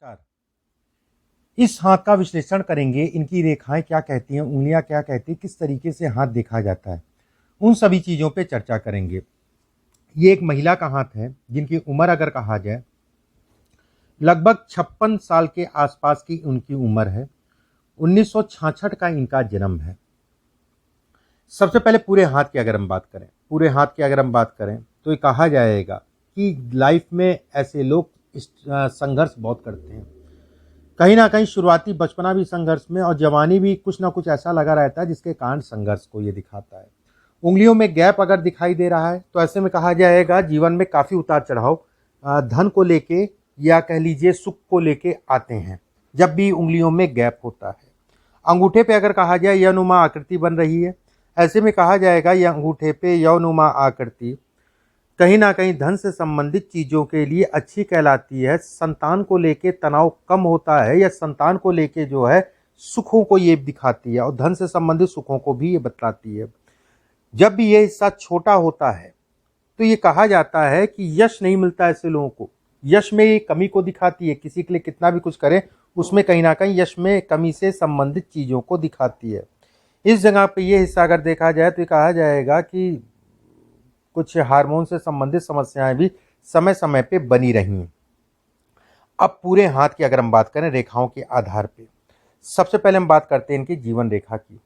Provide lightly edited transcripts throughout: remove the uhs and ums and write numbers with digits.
नमस्कार। इस हाथ का विश्लेषण करेंगे, इनकी रेखाएं क्या कहती हैं, उंगलियां क्या कहती हैं, किस तरीके से हाथ देखा जाता है, उन सभी चीज़ों पे चर्चा करेंगे। ये एक महिला का हाथ है जिनकी उम्र अगर कहा जाए लगभग 56 साल के आसपास की उनकी उम्र है। 1966 का इनका जन्म है। सबसे पहले पूरे हाथ की अगर हम बात करें तो ये कहा जाएगा कि लाइफ में ऐसे लोग संघर्ष बहुत करते हैं। कहीं ना कहीं शुरुआती बचपना भी संघर्ष में और जवानी भी कुछ ना कुछ ऐसा लगा रहता है जिसके कारण संघर्ष को ये दिखाता है। उंगलियों में गैप अगर दिखाई दे रहा है तो ऐसे में कहा जाएगा जीवन में काफ़ी उतार चढ़ाव धन को लेके या कह लीजिए सुख को लेके आते हैं जब भी उंगलियों में गैप होता है। अंगूठे पे अगर कहा जाए यनुमा आकृति बन रही है, ऐसे में कहा जाएगा यह अंगूठे पे यौनुमा आकृति कहीं ना कहीं धन से संबंधित चीज़ों के लिए अच्छी कहलाती है। संतान को लेके तनाव कम होता है या संतान को लेके जो है सुखों को ये दिखाती है और धन से संबंधित सुखों को भी ये बतलाती है। जब भी ये हिस्सा छोटा होता है तो ये कहा जाता है कि यश नहीं मिलता ऐसे लोगों को, यश में ये कमी को दिखाती है। किसी के लिए कितना भी कुछ करें उसमें कहीं ना कहीं यश में कमी से संबंधित चीज़ों को दिखाती है। इस जगह पे ये हिस्सा अगर देखा जाए तो कहा जाएगा कि कुछ हार्मोन से संबंधित समस्याएं भी समय समय पे बनी रही। अब पूरे हाथ की अगर हम बात करें रेखाओं के आधार पे, सबसे पहले हम बात करते हैं इनकी जीवन रेखा की।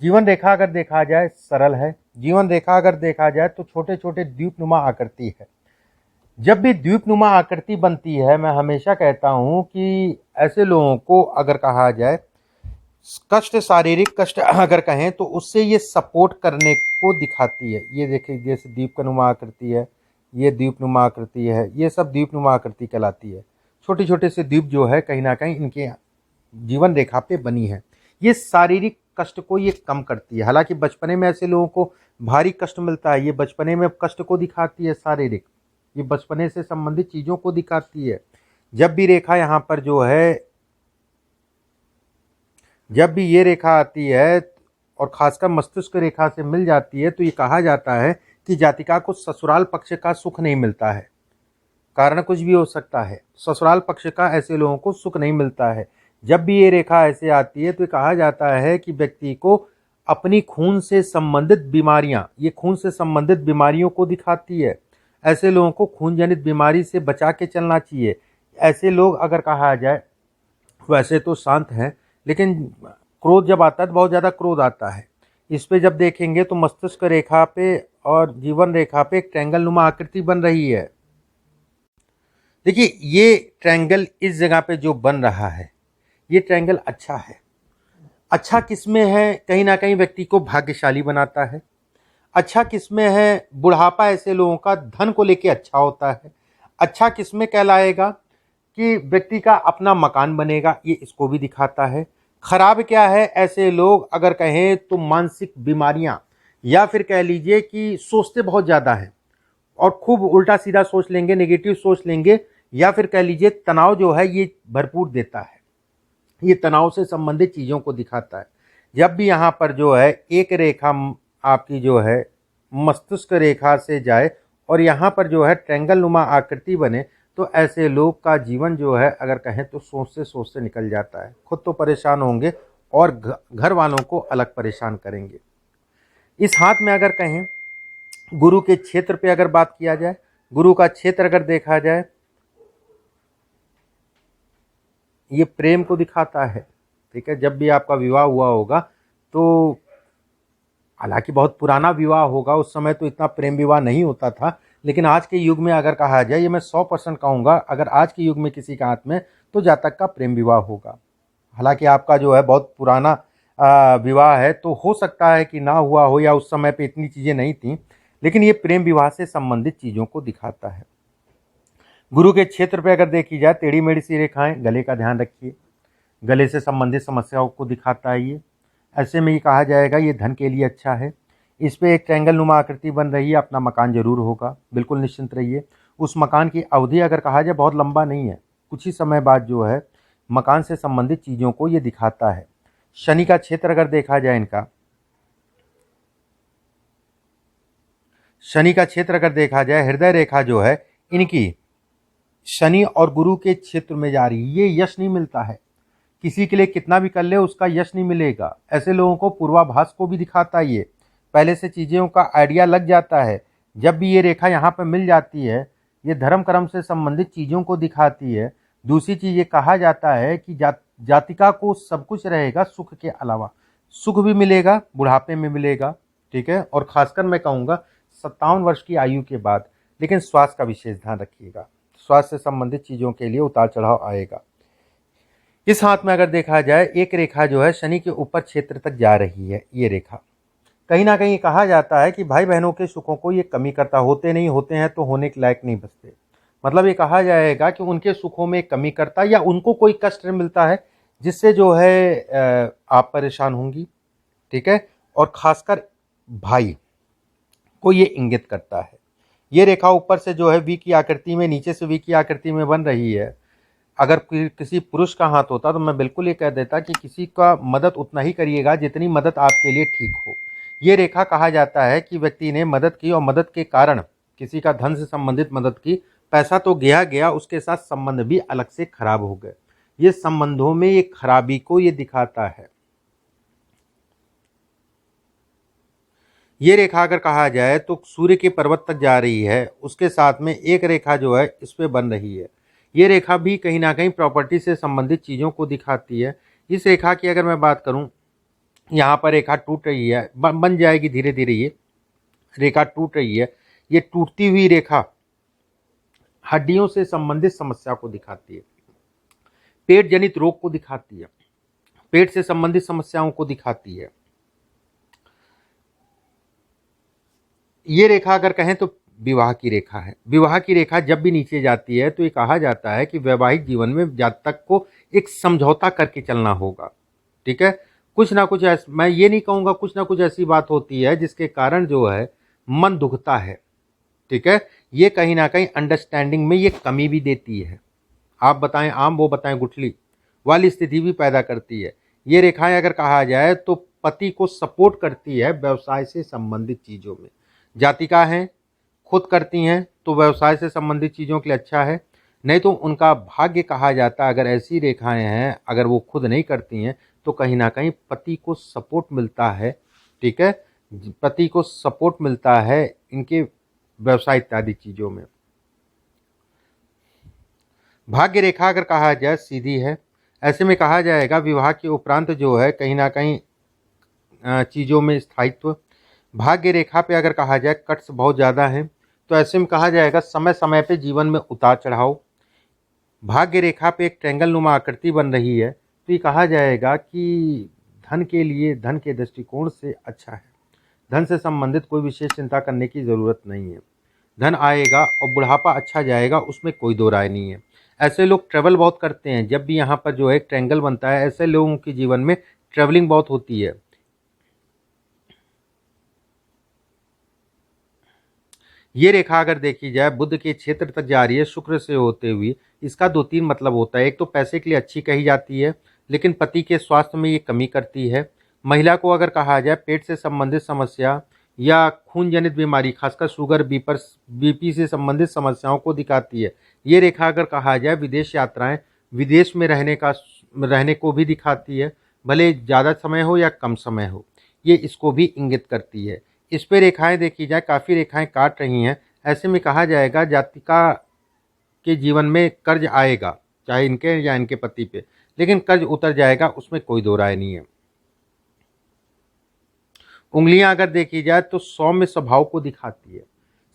जीवन रेखा अगर देखा जाए सरल है। जीवन रेखा अगर देखा जाए तो छोटे छोटे द्वीपनुमा आकृति है। जब भी द्वीपनुमा आकृति बनती है, मैं हमेशा कहता हूं कि ऐसे लोगों को अगर कहा जाए कष्ट, शारीरिक कष्ट अगर कहें तो उससे ये सपोर्ट करने को दिखाती है। ये देखिए जैसे द्वीप का नुमा आकृति है, ये द्वीपनुमा आकृति है, ये सब द्वीपनुमा आकृति कहलाती है। छोटे छोटे से द्वीप जो है कहीं ना कहीं इनके जीवन रेखा पे बनी है। ये शारीरिक कष्ट को ये कम करती है। हालांकि बचपने में ऐसे लोगों को भारी कष्ट मिलता है, ये बचपने में कष्ट को दिखाती है। शारीरिक ये बचपने से संबंधित चीज़ों को दिखाती है। जब भी रेखा यहाँ पर जो है, जब भी ये रेखा आती है और खासकर मस्तिष्क रेखा से मिल जाती है तो ये कहा जाता है कि जातिका को ससुराल पक्ष का सुख नहीं मिलता है। कारण कुछ भी हो सकता है, ससुराल पक्ष का ऐसे लोगों को सुख नहीं मिलता है। जब भी ये रेखा ऐसे आती है तो ये कहा जाता है कि व्यक्ति को अपनी खून से संबंधित बीमारियां, ये खून से संबंधित बीमारियों को दिखाती है। ऐसे लोगों को खून जनित बीमारी से बचा के चलना चाहिए। ऐसे लोग अगर कहा जाए वैसे तो शांत हैं, लेकिन क्रोध जब आता है तो बहुत ज़्यादा क्रोध आता है। इस पे जब देखेंगे तो मस्तिष्क रेखा पे और जीवन रेखा पे एक ट्रायंगल नुमा आकृति बन रही है। देखिए ये ट्रायंगल इस जगह पे जो बन रहा है, ये ट्रायंगल अच्छा है। अच्छा किसमें है? कहीं ना कहीं व्यक्ति को भाग्यशाली बनाता है। अच्छा किसमें है? बुढ़ापा ऐसे लोगों का धन को लेके अच्छा होता है। अच्छा किसमें कहलाएगा कि व्यक्ति का अपना मकान बनेगा, ये इसको भी दिखाता है। खराब क्या है? ऐसे लोग अगर कहें तो मानसिक बीमारियां, या फिर कह लीजिए कि सोचते बहुत ज़्यादा है और खूब उल्टा सीधा सोच लेंगे, नेगेटिव सोच लेंगे, या फिर कह लीजिए तनाव जो है ये भरपूर देता है। ये तनाव से संबंधित चीज़ों को दिखाता है। जब भी यहाँ पर जो है एक रेखा आपकी जो है मस्तिष्क रेखा से जाए और यहाँ पर जो है ट्रायंगल नुमा आकृति बने तो ऐसे लोग का जीवन जो है अगर कहें तो सोच से निकल जाता है। खुद तो परेशान होंगे और घर वालों को अलग परेशान करेंगे। इस हाथ में अगर कहें गुरु के क्षेत्र पे अगर बात किया जाए, गुरु का क्षेत्र अगर देखा जाए, ये प्रेम को दिखाता है। ठीक है, जब भी आपका विवाह हुआ होगा तो हालांकि बहुत पुराना विवाह होगा, उस समय तो इतना प्रेम विवाह नहीं होता था, लेकिन आज के युग में अगर कहा जाए, ये मैं 100% कहूँगा, अगर आज के युग में किसी के हाथ में तो जातक का प्रेम विवाह होगा। हालांकि आपका जो है बहुत पुराना विवाह है तो हो सकता है कि ना हुआ हो या उस समय पे इतनी चीज़ें नहीं थी, लेकिन ये प्रेम विवाह से संबंधित चीज़ों को दिखाता है। गुरु के क्षेत्र पे अगर देखी जाए टेढ़ी मेढ़ी सी रेखाएं, गले का ध्यान रखिए, गले से संबंधित समस्याओं को दिखाता है ये। ऐसे में ये कहा जाएगा ये धन के लिए अच्छा है। इस पे एक ट्रायंगल नुमा आकृति बन रही है, अपना मकान जरूर होगा, बिल्कुल निश्चिंत रहिए। उस मकान की अवधि अगर कहा जाए बहुत लंबा नहीं है, कुछ ही समय बाद जो है मकान से संबंधित चीज़ों को ये दिखाता है। शनि का क्षेत्र अगर देखा जाए इनका, शनि का क्षेत्र अगर देखा जाए, हृदय रेखा जो है इनकी शनि और गुरु के क्षेत्र में जा रही है, ये यश नहीं मिलता है। किसी के लिए कितना भी कर ले उसका यश नहीं मिलेगा। ऐसे लोगों को पूर्वाभास को भी दिखाता है, ये पहले से चीज़ों का आइडिया लग जाता है। जब भी ये रेखा यहाँ पर मिल जाती है, ये धर्म कर्म से संबंधित चीज़ों को दिखाती है। दूसरी चीज़ ये कहा जाता है कि जातिका को सब कुछ रहेगा, सुख के अलावा सुख भी मिलेगा, बुढ़ापे में मिलेगा, ठीक है। और खासकर मैं कहूँगा 57 वर्ष की आयु के बाद। लेकिन स्वास्थ्य का विशेष ध्यान रखिएगा, स्वास्थ्य से संबंधित चीज़ों के लिए उतार चढ़ाव आएगा। इस हाथ में अगर देखा जाए, एक रेखा जो है शनि के ऊपर क्षेत्र तक जा रही है। ये रेखा कहीं ना कहीं कहा जाता है कि भाई बहनों के सुखों को ये कमी करता, होते नहीं होते हैं तो होने के लायक नहीं बचते। मतलब ये कहा जाएगा कि उनके सुखों में कमी करता या उनको कोई कष्ट मिलता है जिससे जो है आप परेशान होंगी, ठीक है। और खासकर भाई को ये इंगित करता है। ये रेखा ऊपर से जो है वी की आकृति में, नीचे से वी की आकृति में बन रही है। अगर किसी पुरुष का हाथ होता तो मैं बिल्कुल ये कह देता कि किसी का मदद उतना ही करिएगा जितनी मदद आपके लिए ठीक हो। ये रेखा कहा जाता है कि व्यक्ति ने मदद की और मदद के कारण किसी का धन से संबंधित मदद की, पैसा तो गया उसके साथ संबंध भी अलग से खराब हो गए। ये संबंधों में ये खराबी को ये दिखाता है। ये रेखा अगर कहा जाए तो सूर्य के पर्वत तक जा रही है, उसके साथ में एक रेखा जो है इस पे बन रही है। ये रेखा भी कहीं ना कहीं प्रॉपर्टी से संबंधित चीज़ों को दिखाती है। इस रेखा की अगर मैं बात करूं, यहाँ पर रेखा टूट रही है, बन जाएगी धीरे धीरे। ये रेखा टूट रही है। ये टूटती हुई रेखा हड्डियों से संबंधित समस्या को दिखाती है, पेट जनित रोग को दिखाती है, पेट से संबंधित समस्याओं को दिखाती है। ये रेखा अगर कहें तो विवाह की रेखा है। विवाह की रेखा जब भी नीचे जाती है तो ये कहा जाता है कि वैवाहिक जीवन में जातक को एक समझौता करके चलना होगा, ठीक है। कुछ ना कुछ मैं ये नहीं कहूँगा, कुछ ना कुछ ऐसी बात होती है जिसके कारण जो है मन दुखता है, ठीक है। ये कहीं ना कहीं अंडरस्टैंडिंग में ये कमी भी देती है। आप बताएं आम, वो बताएं गुठली वाली स्थिति भी पैदा करती है। ये रेखाएं अगर कहा जाए तो पति को सपोर्ट करती है व्यवसाय से संबंधित चीज़ों में। जातिका हैं, खुद करती हैं तो व्यवसाय से संबंधित चीज़ों के लिए अच्छा है, नहीं तो उनका भाग्य कहा जाता है। अगर ऐसी रेखाएं हैं, अगर वो खुद नहीं करती हैं तो कहीं ना कहीं पति को सपोर्ट मिलता है, ठीक है। पति को सपोर्ट मिलता है इनके व्यवसाय इत्यादि चीज़ों में। भाग्य रेखा अगर कहा जाए सीधी है। ऐसे में कहा जाएगा विवाह के उपरांत जो है कहीं ना कहीं चीज़ों में स्थायित्व। भाग्य रेखा पे अगर कहा जाए कट्स बहुत ज़्यादा हैं तो ऐसे में कहा जाएगा समय समय पे जीवन में उतार चढ़ाव। भाग्य रेखा पे एक ट्रायंगल नुमा आकृति बन रही है तो ये कहा जाएगा कि धन के लिए, धन के दृष्टिकोण से अच्छा है। धन से संबंधित कोई विशेष चिंता करने की ज़रूरत नहीं है। धन आएगा और बुढ़ापा अच्छा जाएगा, उसमें कोई दो राय नहीं है। ऐसे लोग ट्रैवल बहुत करते हैं। जब भी यहाँ पर जो है एक ट्रायंगल बनता है, ऐसे लोगों के जीवन में ट्रैवलिंग बहुत होती है। ये रेखा अगर देखी जाए बुध के क्षेत्र तक जा रही है शुक्र से होते हुए। इसका दो तीन मतलब होता है। एक तो पैसे के लिए अच्छी कही जाती है, लेकिन पति के स्वास्थ्य में ये कमी करती है। महिला को अगर कहा जाए पेट से संबंधित समस्या या खून जनित बीमारी, खासकर शुगर, बीपी से संबंधित समस्याओं को दिखाती है। ये रेखा अगर कहा जाए विदेश यात्राएं, विदेश में रहने को भी दिखाती है, भले ज़्यादा समय हो या कम समय हो, ये इसको भी इंगित करती है। इस पे रेखाएं देखी जाए, काफ़ी रेखाएं काट रही हैं। ऐसे में कहा जाएगा जातिका के जीवन में कर्ज आएगा, चाहे इनके या इनके पति पे, लेकिन कर्ज उतर जाएगा, उसमें कोई दो राय नहीं है। उंगलियां अगर देखी जाए तो सौम्य स्वभाव को दिखाती है,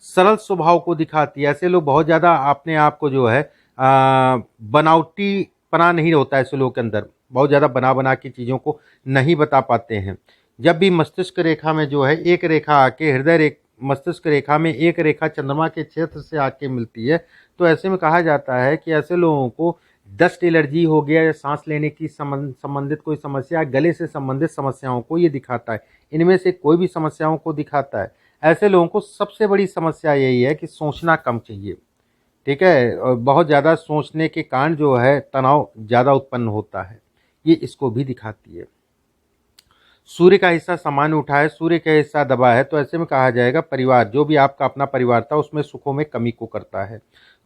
सरल स्वभाव को दिखाती है। ऐसे लोग बहुत ज़्यादा अपने आप को जो है बनावटी पना नहीं होता है ऐसे लोगों के अंदर, बहुत ज़्यादा बना की चीज़ों को नहीं बता पाते हैं। जब भी मस्तिष्क रेखा में जो है एक रेखा आके मस्तिष्क रेखा में एक रेखा चंद्रमा के क्षेत्र से आके मिलती है तो ऐसे में कहा जाता है कि ऐसे लोगों को डस्ट एलर्जी हो गया या सांस लेने की संबंधित कोई समस्या, गले से संबंधित समस्याओं को ये दिखाता है। इनमें से कोई भी समस्याओं को दिखाता है। ऐसे लोगों को सबसे बड़ी समस्या यही है कि सोचना कम चाहिए, ठीक है। और बहुत ज़्यादा सोचने के कारण जो है तनाव ज़्यादा उत्पन्न होता है, ये इसको भी दिखाती है। सूर्य का हिस्सा सामान्य उठा है, सूर्य का हिस्सा दबा है तो ऐसे में कहा जाएगा परिवार, जो भी आपका अपना परिवार था उसमें सुखों में कमी को करता है।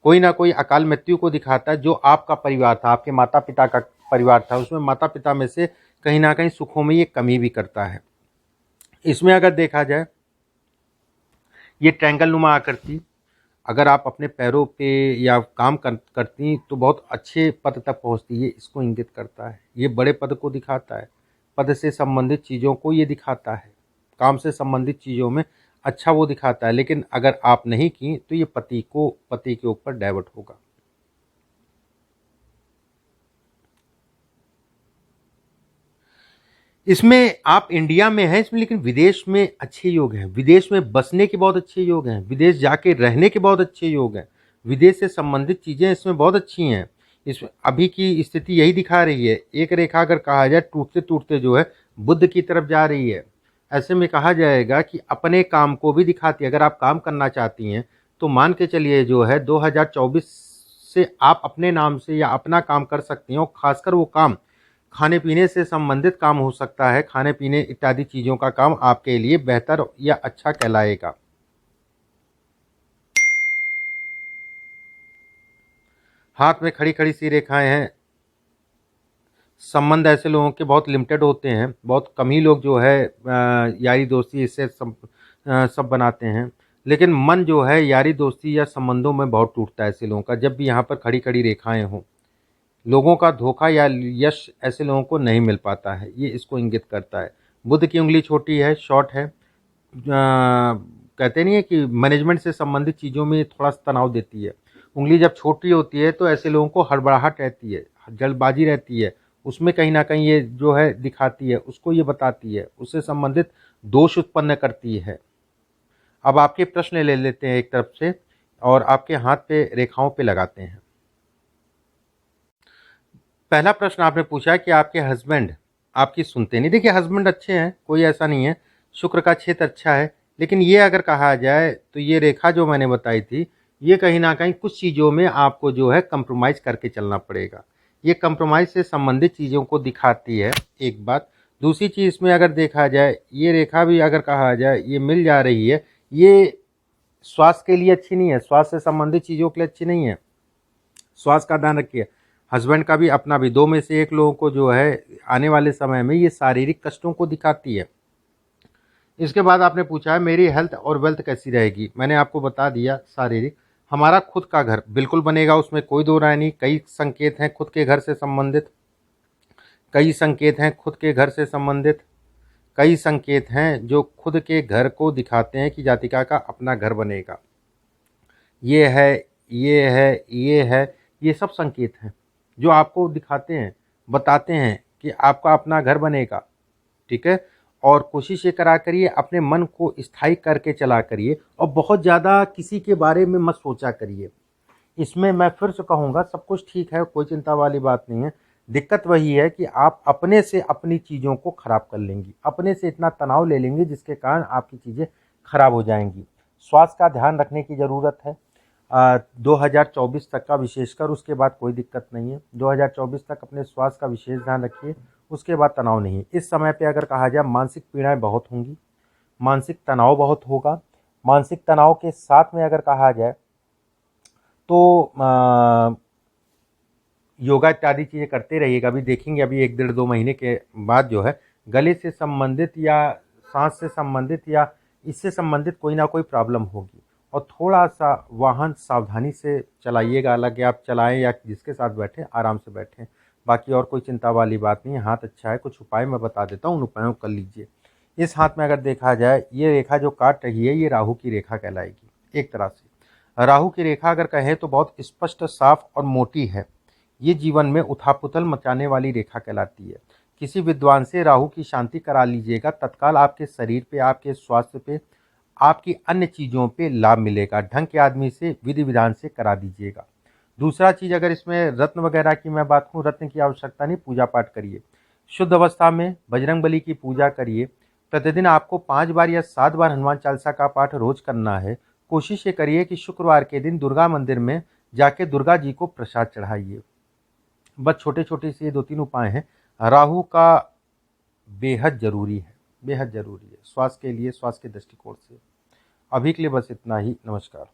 कोई ना कोई अकाल मृत्यु को दिखाता है। जो आपका परिवार था, आपके माता पिता का परिवार था, उसमें माता पिता में से कहीं ना कहीं सुखों में ये कमी भी करता है। इसमें अगर देखा जाए ये ट्रायंगल नुमा आकृति, अगर आप अपने पैरों पे या काम करती तो बहुत अच्छे पद तक पहुंचती है, इसको इंगित करता है। ये बड़े पद को दिखाता है, पद से संबंधित चीज़ों को ये दिखाता है, काम से संबंधित चीज़ों में अच्छा वो दिखाता है। लेकिन अगर आप नहीं की तो ये पति के ऊपर डाइवर्ट होगा। इसमें आप इंडिया में हैं इसमें, लेकिन विदेश में अच्छे योग हैं, विदेश में बसने के बहुत अच्छे योग हैं, विदेश जाके रहने के बहुत अच्छे योग हैं, विदेश से संबंधित चीज़ें इसमें बहुत अच्छी हैं। इस अभी की स्थिति यही दिखा रही है। एक रेखा अगर कहा जाए टूटते टूटते जो है बुद्ध की तरफ जा रही है। ऐसे में कहा जाएगा कि अपने काम को भी दिखाती है। अगर आप काम करना चाहती हैं तो मान के चलिए जो है 2024 से आप अपने नाम से या अपना काम कर सकती हैं। और खासकर वो काम खाने पीने से संबंधित काम हो सकता है। खाने पीने इत्यादि चीज़ों का काम आपके लिए बेहतर या अच्छा कहलाएगा। हाथ में खड़ी खड़ी सी रेखाएं हैं। संबंध ऐसे लोगों के बहुत लिमिटेड होते हैं, बहुत कम ही लोग जो है यारी दोस्ती इससे सब बनाते हैं। लेकिन मन जो है यारी दोस्ती या संबंधों में बहुत टूटता है ऐसे लोगों का, जब भी यहाँ पर खड़ी खड़ी रेखाएं हों। लोगों का धोखा या यश ऐसे लोगों को नहीं मिल पाता है, ये इसको इंगित करता है। बुध की उंगली छोटी है, शॉर्ट है। कहते नहीं है कि मैनेजमेंट से संबंधित चीज़ों में थोड़ा सा तनाव देती है। उंगली जब छोटी होती है तो ऐसे लोगों को हड़बड़ाहट रहती है, जल्दबाजी रहती है, उसमें कहीं ना कहीं ये जो है दिखाती है, उसको ये बताती है, उससे संबंधित दोष उत्पन्न करती है। अब आपके प्रश्न ले लेते हैं एक तरफ से और आपके हाथ पे रेखाओं पे लगाते हैं। पहला प्रश्न आपने पूछा कि आपके हस्बैंड आपकी सुनते नहीं। देखिए हस्बैंड अच्छे हैं, कोई ऐसा नहीं है, शुक्र का क्षेत्र अच्छा है। लेकिन ये अगर कहा जाए तो ये रेखा जो मैंने बताई थी, ये कहीं ना कहीं कुछ चीज़ों में आपको जो है कंप्रोमाइज़ करके चलना पड़ेगा। ये कंप्रोमाइज़ से संबंधित चीज़ों को दिखाती है, एक बात। दूसरी चीज़ इसमें अगर देखा जाए, ये रेखा भी अगर कहा जाए ये मिल जा रही है, ये स्वास्थ्य के लिए अच्छी नहीं है, स्वास्थ्य से संबंधित चीज़ों के लिए अच्छी नहीं है। स्वास्थ्य का ध्यान रखिए। हस्बैंड का भी अपना भी, दो में से एक लोगों को जो है आने वाले समय में ये शारीरिक कष्टों को दिखाती है। इसके बाद आपने पूछा है मेरी हेल्थ और वेल्थ कैसी रहेगी। मैंने आपको बता दिया, शारीरिक हमारा खुद का घर बिल्कुल बनेगा, उसमें कोई दो राय नहीं। कई संकेत हैं खुद के घर से संबंधित, कई संकेत हैं खुद के घर से संबंधित, कई संकेत हैं जो खुद के घर को दिखाते हैं कि जातिका का अपना घर बनेगा। ये है, ये है, ये है, ये सब संकेत हैं जो आपको दिखाते हैं, बताते हैं कि आपका अपना घर बनेगा। ठीक है। और कोशिश ये करा करिए, अपने मन को स्थायी करके चला करिए और बहुत ज़्यादा किसी के बारे में मत सोचा करिए। इसमें मैं फिर से कहूँगा सब कुछ ठीक है, कोई चिंता वाली बात नहीं है। दिक्कत वही है कि आप अपने से अपनी चीज़ों को ख़राब कर लेंगी, अपने से इतना तनाव ले लेंगे जिसके कारण आपकी चीज़ें ख़राब हो जाएंगी। स्वास्थ्य का ध्यान रखने की ज़रूरत है 2024 तक का विशेषकर, उसके बाद कोई दिक्कत नहीं है। 2024 तक अपने स्वास्थ्य का विशेष ध्यान रखिए, उसके बाद तनाव नहीं है। इस समय पे अगर कहा जाए मानसिक पीड़ाएं बहुत होंगी, मानसिक तनाव बहुत होगा। मानसिक तनाव के साथ में अगर कहा जाए तो योगा इत्यादि चीज़ें करते रहिएगा। अभी देखेंगे अभी 1 डेढ़ 2 महीने के बाद जो है गले से संबंधित या सांस से संबंधित या इससे संबंधित कोई ना कोई प्रॉब्लम होगी। और थोड़ा सा वाहन सावधानी से चलाइएगा, हालांकि आप चलाएं या जिसके साथ बैठें आराम से बैठें। बाकी और कोई चिंता वाली बात नहीं है। हाथ अच्छा है, कुछ उपाय मैं बता देता हूँ, उन उपायों कर लीजिए। इस हाथ में अगर देखा जाए ये रेखा जो काट रही है ये राहु की रेखा कहलाएगी। एक तरह से राहु की रेखा अगर कहें तो बहुत स्पष्ट, साफ और मोटी है। ये जीवन में उथापुथल मचाने वाली रेखा कहलाती है। किसी विद्वान से राहु की शांति करा लीजिएगा, तत्काल आपके शरीर पे, आपके स्वास्थ्य पे, आपकी अन्य चीज़ों पे लाभ मिलेगा। ढंग के आदमी से विधि विधान से करा दीजिएगा। दूसरा चीज़ अगर इसमें रत्न वगैरह की मैं बात करूँ, रत्न की आवश्यकता नहीं, पूजा पाठ करिए। शुद्ध अवस्था में बजरंगबली की पूजा करिए। प्रतिदिन आपको 5 बार या 7 बार हनुमान चालीसा का पाठ रोज करना है। कोशिश ये करिए कि शुक्रवार के दिन दुर्गा मंदिर में जाके दुर्गा जी को प्रसाद चढ़ाइए। बस छोटे छोटे से 2-3 उपाय हैं। राहु का बेहद ज़रूरी है, बेहद ज़रूरी है स्वास्थ्य के लिए, स्वास्थ्य के दृष्टिकोण से। अभी के लिए बस इतना ही। नमस्कार।